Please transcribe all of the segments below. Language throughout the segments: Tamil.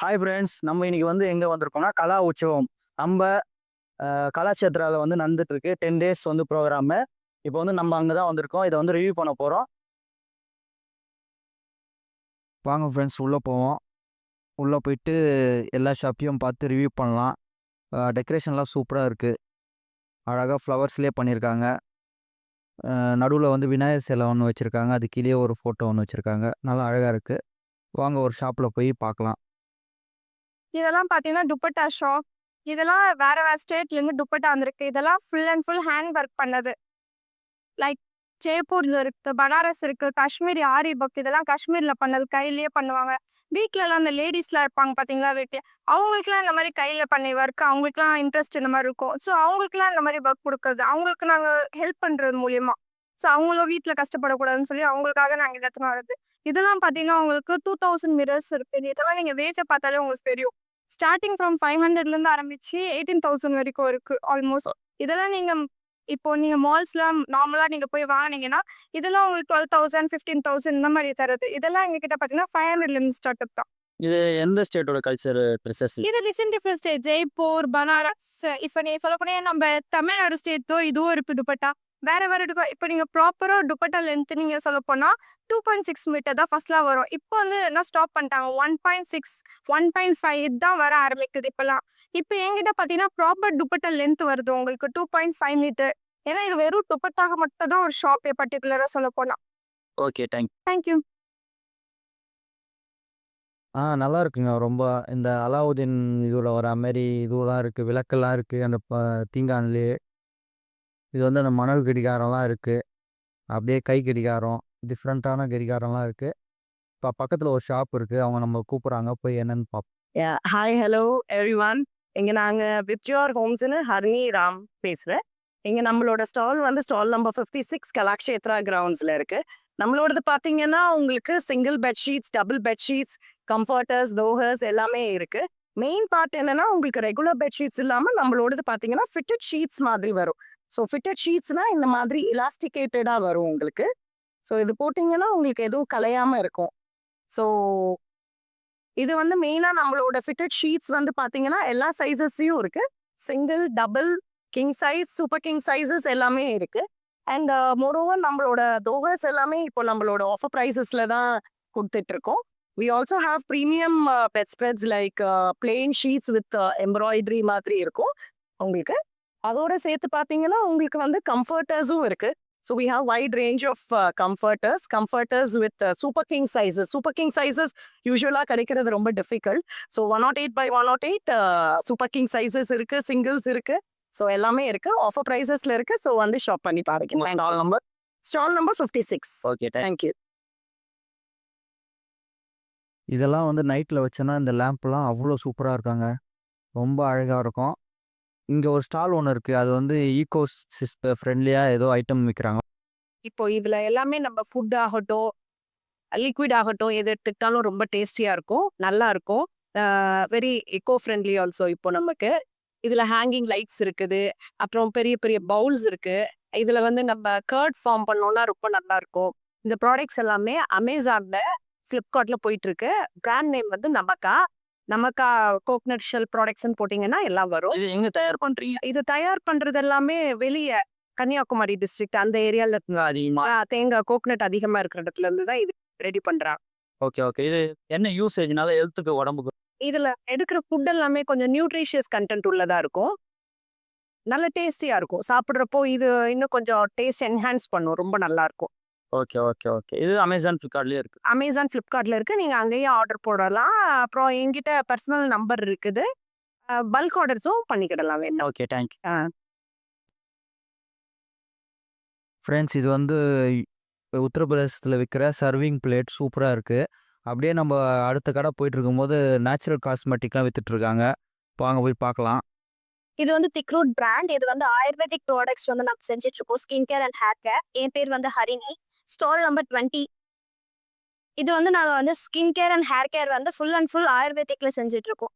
ஹாய் ஃப்ரெண்ட்ஸ், நம்ம இன்னைக்கு வந்து எங்கே வந்திருக்கோம்னா கலா உற்சவம் நம்ம கலாச்சேத்ராவில் வந்து நடந்துட்டு இருக்கு. 10 டேஸ் வந்து ப்ரோக்ராமு. இப்போ வந்து நம்ம அங்கே தான் வந்திருக்கோம். இதை வந்து ரிவ்யூ பண்ண போகிறோம். வாங்க ஃப்ரெண்ட்ஸ் உள்ளே போவோம். உள்ளே போயிட்டு எல்லா ஷாப்பையும் பார்த்து ரிவ்யூ பண்ணலாம். டெக்கரேஷன்லாம் சூப்பராக இருக்குது. அழகாக ஃப்ளவர்ஸ்லேயே பண்ணியிருக்காங்க. நடுவில் வந்து விநாயகர் சிலை ஒன்று வச்சுருக்காங்க. அது கீழே ஒரு ஃபோட்டோ ஒன்று வச்சுருக்காங்க. நல்லா அழகாக இருக்குது. வாங்க ஒரு ஷாப்பில் போய் பார்க்கலாம். இதெல்லாம் பார்த்தீங்கன்னா துப்பட்டா ஷாப். இதெல்லாம் வேற வேற ஸ்டேட்லேருந்து துப்பட்டா வந்திருக்கு. இதெல்லாம் full and full hand work பண்ணது. லைக் ஜெய்ப்பூர்ல இருக்கு, பனாரஸ் இருக்கு, காஷ்மீரி ஆரி ஒர்க். இதெல்லாம் காஷ்மீர்ல பண்ணது, கையிலேயே பண்ணுவாங்க. வீட்லலாம் அந்த லேடிஸ்லாம் இருப்பாங்க பார்த்தீங்களா வீட்டு, அவங்களுக்குலாம் இந்த மாதிரி கையில பண்ணி ஒர்க், அவங்களுக்குலாம் இன்ட்ரெஸ்ட் இந்த மாதிரி இருக்கும். ஸோ அவங்களுக்குலாம் இந்த மாதிரி ஒர்க் கொடுக்குறது, அவங்களுக்கு நாங்கள் ஹெல்ப் பண்ணுறது மூலியமா. ஸோ அவங்களும் வீட்டில் கஷ்டப்படக்கூடாதுன்னு சொல்லி அவங்களுக்காக நாங்கள் இதை எடுத்துன்னு வரது. இதெல்லாம் பார்த்தீங்கன்னா உங்களுக்கு 2000 மிரர்ஸ் இருக்கு. இதெல்லாம் நீங்கள் வேச்ச பார்த்தாலே உங்களுக்கு தெரியும். ஸ்டார்டிங் ஃப்ரம் 500லேருந்து ஆரம்பிச்சு 18,000 வரைக்கும் இருக்கு ஆல்மோஸ்ட். இதெல்லாம் இப்போ நீங்க மால்ஸ்லாம் நார்மலா நீங்க போய் வாங்குனீங்கன்னா, இதெல்லாம் உங்களுக்கு 12,000, 15,000 இந்த மாதிரி தருது. இதெல்லாம் எங்ககிட்ட பார்த்தீங்கன்னா 500லேருந்து ஸ்டார்ட் அப் தான். இது எந்த ஸ்டேட்டோட கல்ச்சர் ட்ரெஸ்ஸஸ்? இது டிஃப்ரெண்ட் ஸ்டேட். ஜெய்ப்பூர், பனாரஸ். இப்ப நீ சொல்லப்போனா நம்ம தமிழ்நாடு ஸ்டேட்டோ இதுவும் இருக்கு துப்பட்டா. வேற வேற இப்ப நீங்க ப்ராப்பரா துப்பட்டா லென்த் நீங்க சொல்லப்போனா 2.6 மீட்டர் தான் ஃபர்ஸ்ட்லாம் வரும். இப்போ வந்து என்ன ஸ்டாப் பண்ணிட்டாங்க. 1.6, 1.5 இதுதான் வர ஆரம்பிக்குது இப்பெல்லாம். இப்ப என்கிட்ட பாத்தீங்கன்னா ப்ராப்பர் துப்பட்டா லென்த் வருது உங்களுக்கு 2.5 மீட்டர். ஏன்னா இது வெறும் துப்பட்டாக மட்டும் தான் ஒரு ஷாப்பே பர்டிகுலரா சொல்ல போனா. Okay, thank thank you. நல்லா இருக்குங்க. ரொம்ப இந்த அலாவுதீன் இதில் வர மாரி இதுவெல்லாம் இருக்குது. விளக்கெல்லாம் இருக்குது அந்த தீங்கான்லேயே. இது வந்து அந்த மணல் கடிகாரம்லாம் இருக்குது. அப்படியே கை கடிகாரம், டிஃப்ரெண்ட்டான கடிகாரம்லாம் இருக்குது. இப்போ பக்கத்தில் ஒரு ஷாப் இருக்குது. அவங்க நம்ம கூப்பிட்றாங்க, போய் என்னன்னு பார்ப்போம். Hi hello everyone. இங்கே நாங்கள் விப்ஜியோர் ஹோம்ஸ்னு ஹரிணி ராம் பேசுகிறேன். இங்கே நம்மளோட ஸ்டால் வந்து ஸ்டால் நம்பர் 56 கலாக்ஷேத்ரா கிரவுண்ட்ஸில் இருக்குது. நம்மளோடது பார்த்தீங்கன்னா உங்களுக்கு சிங்கிள் பெட்ஷீட்ஸ், டபுள் பெட்ஷீட்ஸ், கம்ஃபர்டர்ஸ், தோஹர்ஸ் எல்லாமே இருக்குது. மெயின் பார்ட் என்னென்னா உங்களுக்கு ரெகுலர் பெட்ஷீட்ஸ் இல்லாமல் நம்மளோடது பார்த்தீங்கன்னா ஃபிட்டட் ஷீட்ஸ் மாதிரி வரும். ஸோ ஃபிட்டட் ஷீட்ஸ்னால் இந்த மாதிரி எலாஸ்டிகேட்டடாக வரும் உங்களுக்கு. ஸோ இது போட்டிங்கன்னா உங்களுக்கு எதுவும் கலையாமல் இருக்கும். ஸோ இது வந்து மெயினா நம்மளோட ஃபிட்டட் ஷீட்ஸ் வந்து பாத்தீங்கன்னா எல்லா சைஸஸையும் இருக்கு. Single, double, king size, super king sizes எல்லாமே இருக்கு. அண்ட் மோரோவர் நம்மளோட தோவர்ஸ் எல்லாமே இப்போ நம்மளோட ஆஃபர் ப்ரைஸஸ்ல தான் கொடுத்துட்டு இருக்கோம். We also have premium bedspreads like plain sheets with embroidery மாதிரி இருக்கும் உங்களுக்கு. அதோட சேர்த்து பார்த்தீங்கன்னா உங்களுக்கு வந்து கம்ஃபர்டர்ஸும் இருக்கு. So we have wide range of comforters with super king sizes. Super king sizes usually கிடைக்கிறது ரொம்ப difficult. So 108 by 108 super king sizes இருக்கு, singles இருக்கு. So எல்லாமே இருக்கு, ஆஃபர் ப்ரைஸஸ்ல இருக்கு. ஸோ வந்து ஷாப் பண்ணி பாருங்க. Stall number? Stall number 56. Okay, thank you. இதெல்லாம் வந்து நைட்டில் வச்சோன்னா இந்த லேம்ப்லாம் அவ்வளோ சூப்பராக இருக்காங்க. ரொம்ப அழகாக இருக்கும். இங்கே ஒரு ஸ்டால் ஒன்று இருக்குது. அது வந்து ஈகோ ஃப்ரெண்ட்லியாக ஏதோ ஐட்டம் விற்கிறாங்க. இப்போ இதுல எல்லாமே நம்ம ஃபுட் ஆகட்டும், லிக்விட் ஆகட்டும், எது எடுத்துக்கிட்டாலும் ரொம்ப டேஸ்டியா இருக்கும், நல்லா இருக்கும். Very echo friendly also. இப்போ நமக்கு இதுல ஹேங்கிங் லைட்ஸ் இருக்குது, அப்புறம் பெரிய பெரிய பவுல்ஸ் இருக்கு. இதுல வந்து நம்ம கர்ட் ஃபார்ம் பண்ணோம்னா ரொம்ப நல்லா இருக்கும். இந்த ப்ராடக்ட்ஸ் எல்லாமே அமேசான்ல, ஃப்ளிப்கார்ட்ல போயிட்டு இருக்கு. பிராண்ட் நேம் வந்து நமக்கா கோகனட் ஷெல் ப்ராடக்ட்ஸ்ன்னு போட்டிங்கன்னா எல்லாம் வரும். இது எங்க தயார் பண்றீங்க? இது தயார் பண்றது எல்லாமே வெளியே கன்னியாகுமரி டிஸ்ட்ரிக்ட் அந்த ஏரியால அதிகமா? தேங்காய் கோகனட் அதிகமா இருக்கிற இடத்துல இருந்து தான் இது ரெடி பண்றாங்க. Okay, okay. இது என்ன யூசேஜ்னால ஹெல்த்துக்கு, உடம்புக்கு? இதுல எடுக்கிற ஃபுட் எல்லாமே கொஞ்சம் நியூட்ரிஷியஸ் கண்டென்ட் உள்ளதா இருக்கும், நல்ல டேஸ்டியா இருக்கும். சாப்பிட்றப்போ இது இன்னும் கொஞ்சம் டேஸ்ட் என்ஹான்ஸ் பண்ணும், ரொம்ப நல்லா இருக்கும். Okay, okay, okay. இது அமேசான், ஃப்ளிப்கார்ட்லயே இருக்கு? அமேசான், ஃப்ளிப்கார்ட்ல இருக்கு. நீங்க அங்கேயே ஆர்டர் போடலாம். அப்புறம் என்கிட்ட பர்சனல் நம்பர் இருக்குது, பல்க் ஆர்டர்ஸும் பண்ணிக்கிடலாம் வேணும். Okay, thank you. ஃப்ரெண்ட்ஸ் இது வந்து உத்தரப்பிரதேசத்தில் விற்கிற சர்விங் பிளேட் சூப்பராக இருக்குது. அப்படியே நம்ம அடுத்த கடை போயிட்டு இருக்கும்போது நேச்சுரல் காஸ்மெட்டிக்லாம் விற்றுட்ருக்காங்க. வாங்க போய் பார்க்கலாம். இது வந்து திக்ரூட் பிராண்ட். இது வந்து ஆயுர்வேதிக் ப்ராடக்ட்ஸ் வந்து நம்ம செஞ்சுட்டு இருக்கோம். Skin care and hair care. என் பேர் வந்து ஹரிணி. Stall number 20. இது வந்து நாங்கள் வந்து skin care and hair care வந்து ஃபுல் அண்ட் ஃபுல் ஆயுர்வேதிக்ல செஞ்சுட்டு இருக்கோம்.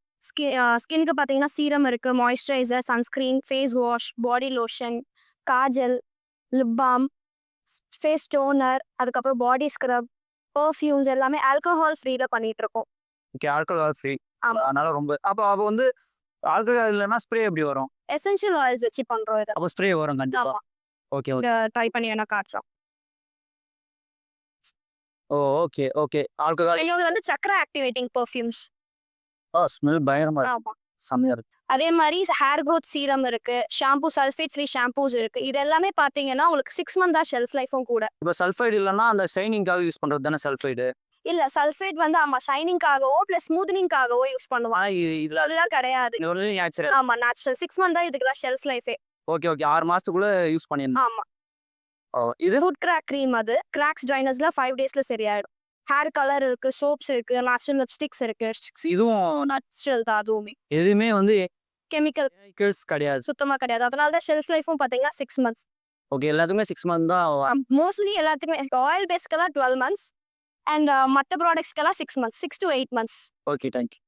ஸ்கின்னுக்கு பார்த்தீங்கன்னா சீரம் இருக்கு, moisturiser, sunscreen, face wash, body lotion, kajal, lip balm, face toner, அதுக்கப்புறம் பாடி ஸ்க்ரப், பர்ஃப்யூம்ஸ் எல்லாமே ஆல்கஹால் ஃப்ரீல பண்ணிட்டு இருக்கோம். Okay alcohol free. ஆமா. அதனால ரொம்ப அப்போ அப்போ வந்து ஆல்கஹால் இல்லைன்னா ஸ்ப்ரே எப்படி வரும்? எசென்ஷியல் ஆயில்ஸ் வச்சு பண்றோம் இதை. அப்போ ஸ்ப்ரே வரும் கண்டிப்பா. ஆமா. Okay okay. இதை ட்ரை பண்ணி வேணா காட்டுறோம். ஓ ஓகே ஓகே. ஆல்கஹால் இன்னொரு வந்து சக்கரை ஆக்டிவேட்டிங் பெர்ஃப்யூம்ஸ். ஸ்மெல் பயங்கரமா இருக்கு. ஆமா. செம்மையா இருக்கு. அதே மாதிரி ஹேர் growth சீரம் இருக்கு, ஷாம்பு சல்ஃபேட் ஃப்ரீ ஷாம்பூஸ் இருக்கு. இது எல்லாமே பாத்தீங்கன்னா உங்களுக்கு 6 மந்த் தான் ஷெல்ஃப் லைஃபும் கூட. இப்போ சல்ஃபைடு இல்லைன்னா அந்த ஷைனிங்காக யூஸ் பண்றது தானே சல்ஃபைடு. இல்ல சல்ஃபேட் வந்து ஆமா ஷைனிங்காகவோ பிளஸ் ஸ்மூத்னிங்காகவோ யூஸ் பண்ணுவாங்க. ஆனா இதுல அதெல்லாம் கிடையாது. இது ஒரு நேச்சுரல். ஆமா நேச்சுரல் 6 மந்த் தான் இதுக்கெல்லாம் ஷெல்ஃப் லைஃபே. Okay okay. 6 மாசத்துக்குள்ள யூஸ் பண்ணிடணும். ஆமா. இது ஃபுட் கிராக் க்ரீம் அது கிராக்ஸ் ஜாயினர்ஸ்ல 5 டேஸ்ல சரியாயிடும். ஹேர் கலர் இருக்கு, சோப்ஸ் இருக்கு, நேச்சுரல் லிப்ஸ்டிக்ஸ் இருக்கு. இதுவும் நேச்சுரல் தான் அதுவுமே. எதுவுமே வந்து கெமிக்கல் கெமிக்கல்ஸ் கிடையாது. சுத்தமா கிடையாது. அதனால தான் ஷெல்ஃப் லைஃபும் பாத்தீங்கன்னா 6 மந்த்ஸ். ஓகே எல்லாத்துக்குமே 6 மந்த் தான். மோஸ்ட்லி எல்லாத்துக்குமே ஆயில் பேஸ்க்கெல்லாம் 12 மந்த்ஸ் அண்ட் மற்ற ப்ராடக்ட்ஸ்க்கெல்லாம் 6 months 6 to 8 months. Okay thank you.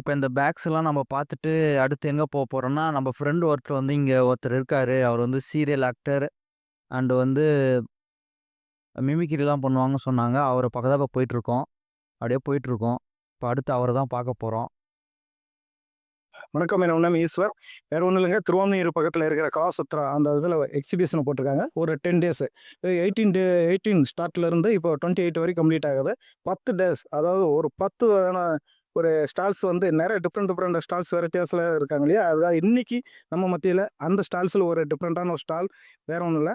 இப்போ இந்த பேக்ஸ்லாம் நம்ம பார்த்துட்டு அடுத்து எங்கே போக போகிறோம்னா நம்ம ஃப்ரெண்டு ஒருத்தர் இருக்காரு. அவர் வந்து சீரியல் ஆக்டர் அண்டு வந்து மிமிக்ரிலாம் பண்ணுவாங்கன்னு சொன்னாங்க. அவரை பக்கத்தில் இப்போ போயிட்டுருக்கோம். அப்படியே போயிட்டுருக்கோம். இப்போ அடுத்து அவரை தான் பார்க்க போகிறோம். வணக்கம், என் நேம் ஈஸ்வர். வேறு ஒன்றும் இல்லைங்க, திருவான்மியூர் பக்கத்தில் இருக்கிற கலாசத்ரா அந்த இதில் எக்ஸிபிஷன் போட்டிருக்காங்க. ஒரு 10 டேஸு 18 ஸ்டார்ட்லேருந்து இப்போ 28 வரைக்கும் கம்ப்ளீட் ஆகுது. 10 டேஸ், அதாவது ஒரு 10 ஒரு ஸ்டால்ஸ் வந்து நிறைய டிஃப்ரெண்ட் ஸ்டால்ஸ் வெரைட்டிஸில் இருக்காங்க இல்லையா. அதுதான் இன்றைக்கி நம்ம மத்தியில் அந்த ஸ்டால்ஸில் ஒரு டிஃப்ரெண்ட்டான ஒரு ஸ்டால் வேறு ஒன்றும் இல்லை,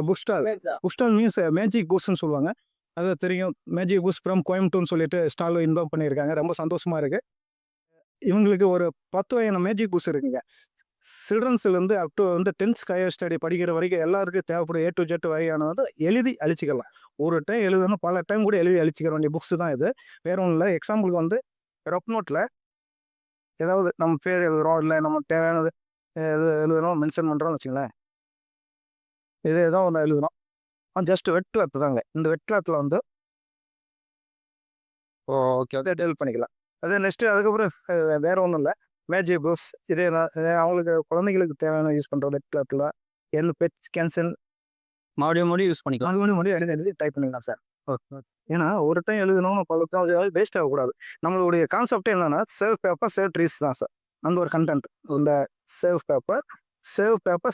book stall. Book stall means magic பூஸ்ன்னு சொல்லுவாங்க. அது தெரியும், மேஜிக் பூஸ் ஃப்ரம் கோயம்புத்தூர்னு சொல்லிட்டு ஸ்டால் இன்வால்வ் பண்ணியிருக்காங்க. ரொம்ப சந்தோஷமாக இருக்குது. இவங்களுக்கு ஒரு 10 வகையான மேஜிக் பூஸ் இருக்குங்க. சில்ட்ரன்ஸ்லேருந்து அப் டு வந்து 10th ஹையர் ஸ்டடி படிக்கிற வரைக்கும் எல்லாருக்கும் தேவைப்படும் A to Z வகையான வந்து எழுதி அழிச்சிக்கலாம். ஒரு டைம் எழுதணும், பல டைம் கூட எழுதி அழிச்சிக்க வேண்டிய புக்ஸ் தான் இது. வேறு ஒன்றும் இல்லை. எக்ஸாம்பிளுக்கு வந்து ரஃப் நோட்டில் ஏதாவது நம்ம பேர் எழுதுகிறோம், இல்லை நம்ம தேவையானது எழுதுகிறோம், மென்ஷன் பண்ணுறோம்னு வச்சுங்களேன். இது ஏதோ ஒன்று எழுதுகிறோம், ஜஸ்ட் வெட் கிளாத் தாங்க. இந்த வெட் கிளாத்தில் வந்து ஓகே அதை டெவலப் பண்ணிக்கலாம். அது நெக்ஸ்ட்டு அதுக்கப்புறம் வேறு ஒன்றும் இல்லை, மேஜிக் பூஸ். இதே அவங்களுக்கு குழந்தைங்களுக்கு தேவையான யூஸ் பண்ணுற வெட் கிளாத்தில் எந்த பெட்ஸ் கேன்சல் மறுபடியும் யூஸ் பண்ணிக்கலாம். மறுபடியும் எழுதி டைப் பண்ணிக்கலாம் சார். ஓகே. ஏன்னா ஒரு டைம் எழுதணும், பல வேஸ்ட் ஆகக்கூடாது. நம்மளுடைய கான்செப்டே என்னென்னா சேவ் பேப்பர் சேவ் ட்ரீஸ் தான் சார். அந்த ஒரு கண்டென்ட், இந்த சேவ் பேப்பர்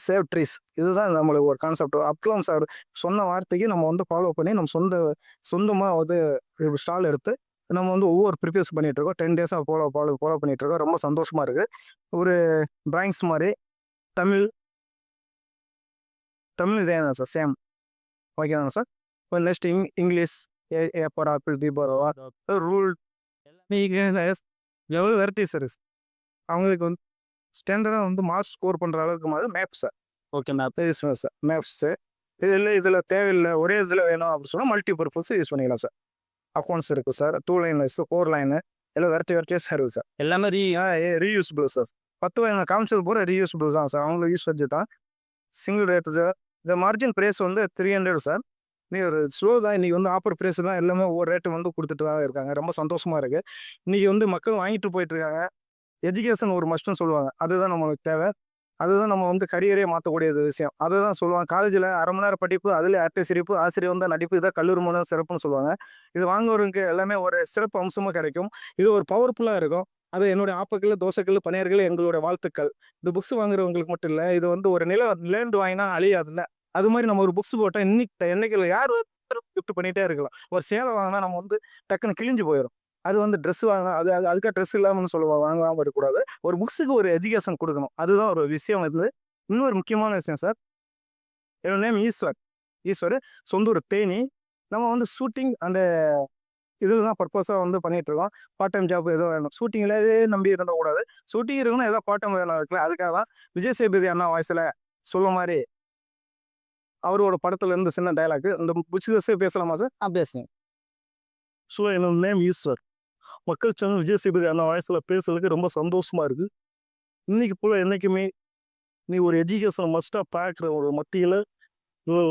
சேவ் ட்ரீஸ், இதுதான் நம்மளுக்கு ஒரு கான்செப்ட். அப்துல்லாம் சார் சொன்ன வார்த்தைக்கு நம்ம வந்து ஃபாலோ பண்ணி நம்ம சொந்தமாக வந்து ஸ்டால் எடுத்து நம்ம வந்து ஒவ்வொரு ப்ரிப்பேர்ஸ் பண்ணிகிட்ருக்கோம். 10 டேஸாக ஃபாலோ பண்ணிகிட்ருக்கோம். ரொம்ப சந்தோஷமாக இருக்குது. ஒரு ட்ராயிங்ஸ் மாதிரி தமிழ் இதே தான் சார், சேம். ஓகே தானே சார். இப்போ next English A for apple, B for rule, எவ்வளோ வெரைட்டிஸ் இருக்குது. அவங்களுக்கு வந்து ஸ்டாண்டர்டாக வந்து மார்க்ஸ் ஸ்கோர் பண்ணுற அளவுக்கு மாதிரி maps sir. Okay map sir maps இதில் தேவையில்லை, ஒரே இதில் வேணும் அப்படின்னு சொன்னால் மல்டி பர்பஸ் யூஸ் பண்ணிக்கலாம் சார். அக்கௌண்ட்ஸ் இருக்குது சார், 2 லைன் வைஸ், 4 லைனு, எல்லாம் வெரைட்டிஸாக இருக்குது சார். எல்லாமே ரீயூஸ்பிள் சார். 10 வகையான காமிச்சல் பூரா ரீயூஸ்பிள் தான் சார். அவங்களுக்கு யூஸ் வச்சு தான். Single rate sir. இந்த மார்ஜின் ப்ரைஸ் வந்து 300 சார். நீ ஒரு ஸ்லோ தான். இன்றைக்கி வந்து ஆஃபர் ப்ரைஸ் தான். எல்லாமே ஒவ்வொரு ரேட்டு வந்து கொடுத்துட்டு தான் இருக்காங்க. ரொம்ப சந்தோஷமாக இருக்குது. இன்றைக்கி வந்து மக்கள் வாங்கிட்டு போயிட்டுருக்காங்க. எஜுகேஷன் ஒரு மஸ்ட்டுன்னு சொல்லுவாங்க. அதுதான் நம்மளுக்கு தேவை. அதுதான் நம்ம வந்து கரியரே மாற்றக்கூடிய விஷயம். அதுதான் சொல்லுவாங்க, காலேஜில் அரை மணி நேரம் படிப்பு, அதில் அரட்டை சிரிப்பு, ஆசிரியர் வந்து நடிப்பு, இதான் கல்லூரி மூலம் சிறப்புன்னு சொல்லுவாங்க. இது வாங்குறவங்களுக்கு எல்லாமே ஒரு சிறப்பு அம்சமும் கிடைக்கும். இது ஒரு பவர்ஃபுல்லாக இருக்கும். அது என்னுடைய ஆப்பக்கள், தோசைகள், பணியர்கள் எங்களுடைய வாழ்த்துக்கள். இந்த புக்ஸ் வாங்குறவங்களுக்கு மட்டும் இல்லை, இது வந்து ஒரு லேண்டு வாங்கினா அழியாதுல்ல, அது மாதிரி நம்ம ஒரு புக்ஸ் போட்டால் என்னைக்கு யார் கிஃப்ட் பண்ணிகிட்டே இருக்கலாம். ஒரு சேலை வாங்கினா நம்ம வந்து டக்குன்னு கிழிஞ்சு போயிடும். அது வந்து ட்ரெஸ் வாங்க, அதுக்காக ட்ரெஸ் இல்லாமல்னு சொல்லுவாங்க, வாங்காமல் இருக்கக்கூடாது. ஒரு புக்ஸுக்கு ஒரு எஜுகேஷன் கொடுக்கணும். அதுதான் ஒரு விஷயம். இது இன்னொரு முக்கியமான விஷயம் சார். என்னோட நேம் ஈஸ்வர். சொந்த ஊர் தேனி. நம்ம வந்து ஷூட்டிங் அந்த இதில் தான் பர்பஸாக வந்து பண்ணிகிட்ருக்கோம். பார்ட் டைம் ஜாப் எதுவும் வேணும், ஷூட்டிங்கில் நம்பி இருந்தக்கூடாது. ஷூட்டிங் இருக்கணும், ஏதோ பார்ட் டைம் வேணும் இருக்குல்ல, அதுக்காக தான் விஜய் சேதுபதி அண்ணா வாய்ஸில் சொல்ல மாதிரி அவரோட படத்தில் இருந்து சின்ன டைலாக்கு இந்த புக்ஸே பேசலாமா சார்? பேசுங்க. ஸோ என்னோட நேம் ஈஸ்வர். மக்கள் சேனல் விஜய் சேதுபதி அண்ணா வாய்ஸில் பேசுறதுக்கு ரொம்ப சந்தோஷமாக இருக்குது. இன்றைக்கி போல் என்றைக்குமே நீ ஒரு எஜுகேஷன் மஸ்ட்டாக பார்க்குற ஒரு மத்தியில்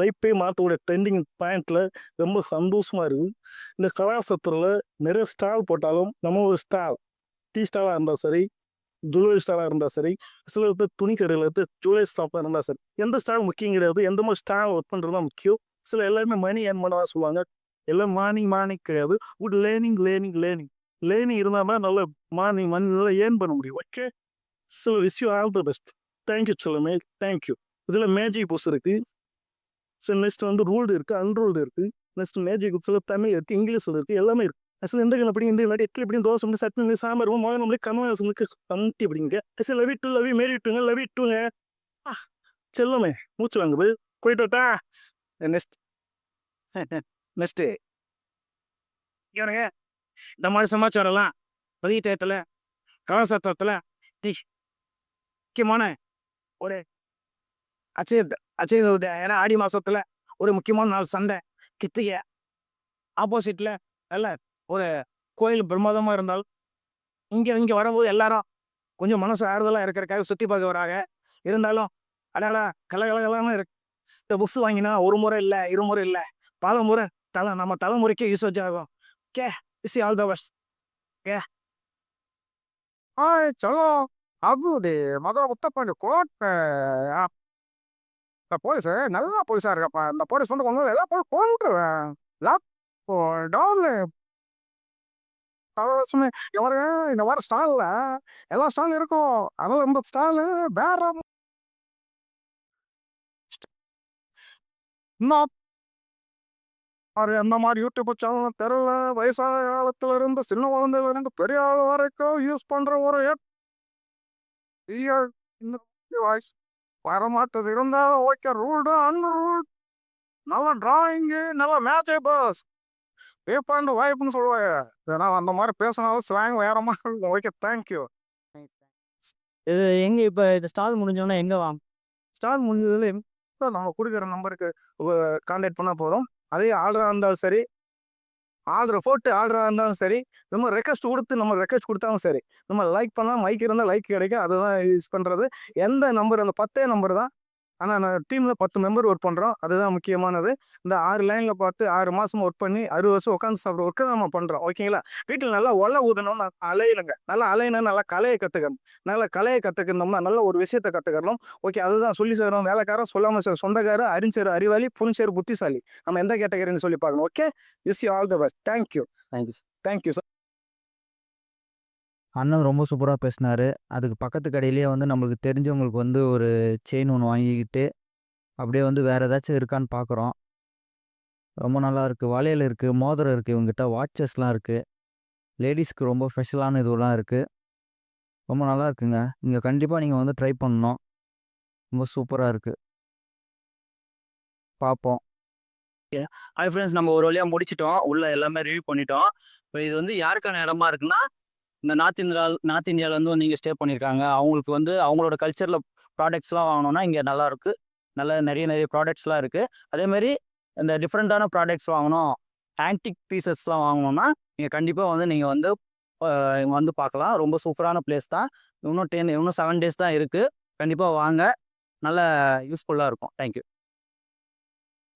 லைஃப்பே மாற்றக்கூடிய ட்ரெண்டிங் பாயிண்டில் ரொம்ப சந்தோஷமாக இருக்குது. இந்த கலாசத்தில் நிறைய ஸ்டால் போட்டாலும் நம்ம ஒரு டீ ஸ்டாலாக இருந்தால் சரி, ஜுவல்லரி ஸ்டாலாக இருந்தால் சரி, சில பேர் துணி கடையில் எடுத்து ஜுவல்லரி ஸ்டாப்பாக இருந்தால் சரி, எந்த ஸ்டால் முக்கியம் கிடையாது. எந்த மாதிரி ஸ்டால் ஒர்க் பண்ணுறது தான் முக்கியம். சில எல்லாருமே மணி ஏர்ன் பண்ண தான் சொல்லுவாங்க. எல்லாம் மார்னிங் கிடையாது. குட் லேர்னிங் இருந்தால் தான் நல்ல மார்னிங் நல்லா ஏர்ன் பண்ண முடியும். Okay, so wish you all the best. Thank you சொல்லுமே, தேங்க்யூ. இதில் மேஜிக் புக்ஸ் இருக்குது. ஸோ நெக்ஸ்ட் வந்து ரூல்டு இருக்குது, அன்ரூல்டு இருக்குது. நெக்ஸ்ட் மேஜிக் புக்ஸில் தமிழ் இருக்குது, இங்கிலீஷில் இருக்குது, எல்லாமே இருக்குது. அசல் எந்த கணக்கு அப்படி இந்த இல்லாட்டி இட்லி இப்படி தோசை இப்படி சட்னி சாம்பார் மோகனம்லேயே கமலாசனுக்கு கம்பி அப்படிங்க. அசல் லவி மேரிட்டுங்க லவிட்டுங்க. செல்லமே மூச்சு வாங்க போயிட்டு வரட்டா. நெக்ஸ்ட்டு இவனுங்க இந்த மாதிரி சமாச்சாரம்லாம் பதிவு டயத்தில் கலாசாரத்தில் முக்கியமான ஒரு அச்சய ஏன்னா ஆடி மாதத்தில் ஒரு முக்கியமான நாள் சண்டை கித்திகை ஆப்போசிட்டில் நல்ல ஒரு கோயில் பிரமாதமாக இருந்தாலும் இங்கே வரும்போது எல்லாரும் கொஞ்சம் மனசு ஆறுதலாக இருக்கிறக்காக சுற்றி பார்க்க வராங்க. இருந்தாலும் அடாடா கலகலகலான்னு இருக்கு. இந்த புக்ஸ் வாங்கினா ஒரு முறை இல்லை, இருமுறை இல்லை, பல முறை நம்ம தலைமுறைக்கே யூசேஜ் ஆகும். Okay, wish all the best. Okay, ಚಲೋ ಅದು ಮೊದಲ ಮುತ್ತಪ್ಪಂಡಿ ಕೋಟೆ இந்த போலீஸ் நல்லா போலீஸாக இருக்கப்பா. இந்த போலீஸ் வந்து கொண்டு எல்லா போலீஸ் கொண்டுருவேன். லாக் டவுனு தலைவரசுமே எவரு இந்த வாரம் ஸ்டாலில் எல்லா ஸ்டாலும் இருக்கும். அதில் இந்த ஸ்டாலு வேற இன்னும் அந்த மாதிரி யூடியூப் சேனல் தெரியல. வயசான காலத்துல இருந்து சின்ன குழந்தையில இருந்து பெரிய ஆள் வரைக்கும் யூஸ் பண்ற ஒரு வாய்ஸ் வரமாட்டது இருந்தாலும் ஓகே. ரூல்டு அன்ரூல்டு நல்ல டிராயிங்கு நல்ல மேட்சபிள்ஸ் பேப்பாண்டு வாய்ப்புன்னு சொல்லுவாங்க. ஏன்னா அந்த மாதிரி பேசினாலும் ஸ்லாங் வேற மாதிரி இருக்கும். Okay, thank you. இது எங்கே இப்போ இந்த ஸ்டால் முடிஞ்சோன்னா எங்கே வாங்க? ஸ்டார் முடிஞ்சதுல இப்போ நம்ம கொடுக்குற நம்பருக்கு கான்டாக்ட் பண்ணால் போதும். அதே ஆர்டராக இருந்தாலும் சரி, ஆர்டராக இருந்தாலும் சரி, நம்ம ரெக்வஸ்ட் கொடுத்தாலும் சரி, நம்ம லைக் பண்ணால் மைக் இருந்தால் லைக் கிடைக்கும். அதுதான் யூஸ் பண்ணுறது. எந்த நம்பர் அந்த 10 நம்பர் தான். ஆனால் நான் டீமில் 10 மெம்பர் ஒர்க் பண்ணுறோம். அதுதான் முக்கியமானது. இந்த 6 லைனில் பார்த்து 6 மாதம் ஒர்க் பண்ணி 60 வருஷம் உட்காந்து சாப்பிட்ற ஒர்க்கு தான் நம்ம பண்ணுறோம். ஓகேங்களா? வீட்டில் நல்லா ஊதணும், அலையணுங்க. நல்லா அலையணும், நல்லா கலையை கற்றுக்கணும். நல்லா கலையை கற்றுக்கணும்னா நல்ல ஒரு விஷயத்தை கற்றுக்கணும். ஓகே, அதுதான் சொல்லி சேரும் வேலைக்காரன் சொல்லாமல் சார் சொந்தக்காரர் அறிஞர் அறிவாளி புரிஞ்சர் புத்திசாலி. நம்ம எந்த கேட்டகரின்னு சொல்லி பார்க்கணும். Okay, wish you all the best. Thank you. Thank you sir. அண்ணன் ரொம்ப சூப்பராக பேசினார். அதுக்கு பக்கத்து கடையிலேயே வந்து நம்மளுக்கு தெரிஞ்சவங்களுக்கு வந்து ஒரு செயின் ஒன்று வாங்கிக்கிட்டு அப்படியே வந்து வேறு ஏதாச்சும் இருக்கான்னு பார்க்குறோம். ரொம்ப நல்லா இருக்குது. வளையல் இருக்குது, மோதிரம் இருக்குது, இவங்ககிட்ட வாட்சஸ்லாம் இருக்குது. லேடிஸ்க்கு ரொம்ப ஸ்பெஷலான இதுவெல்லாம் இருக்குது. ரொம்ப நல்லா இருக்குங்க. இங்கே கண்டிப்பாக நீங்கள் வந்து ட்ரை பண்ணணும். ரொம்ப சூப்பராக இருக்குது. பார்ப்போம். ஹாய் ஃப்ரெண்ட்ஸ், நம்ம ஒரு வழியாக முடிச்சிட்டோம். உள்ள எல்லாமே ரிவ்யூ பண்ணிட்டோம். இப்போ இது வந்து யாருக்கான இடமா இருக்குன்னா, இந்த நார்த் இந்தியாவில் வந்து நீங்கள் ஸ்டே பண்ணியிருக்காங்க. அவங்களுக்கு வந்து அவங்களோட கல்ச்சரில் ப்ராடக்ட்ஸ்லாம் வாங்கணுன்னா இங்கே நல்லாயிருக்கு. நிறைய ப்ராடக்ட்ஸ்லாம் இருக்குது. அதேமாதிரி இந்த டிஃப்ரெண்ட்டான ப்ராடக்ட்ஸ் வாங்கணும், ஆன்டிக் பீசஸ்லாம் வாங்கணுன்னா நீங்கள் கண்டிப்பாக நீங்கள் வந்து பார்க்கலாம். ரொம்ப சூப்பரான பிளேஸ் தான். இன்னும் 7 days தான் இருக்குது. கண்டிப்பாக வாங்க. நல்ல யூஸ்ஃபுல்லாக இருக்கும். தேங்க்யூ.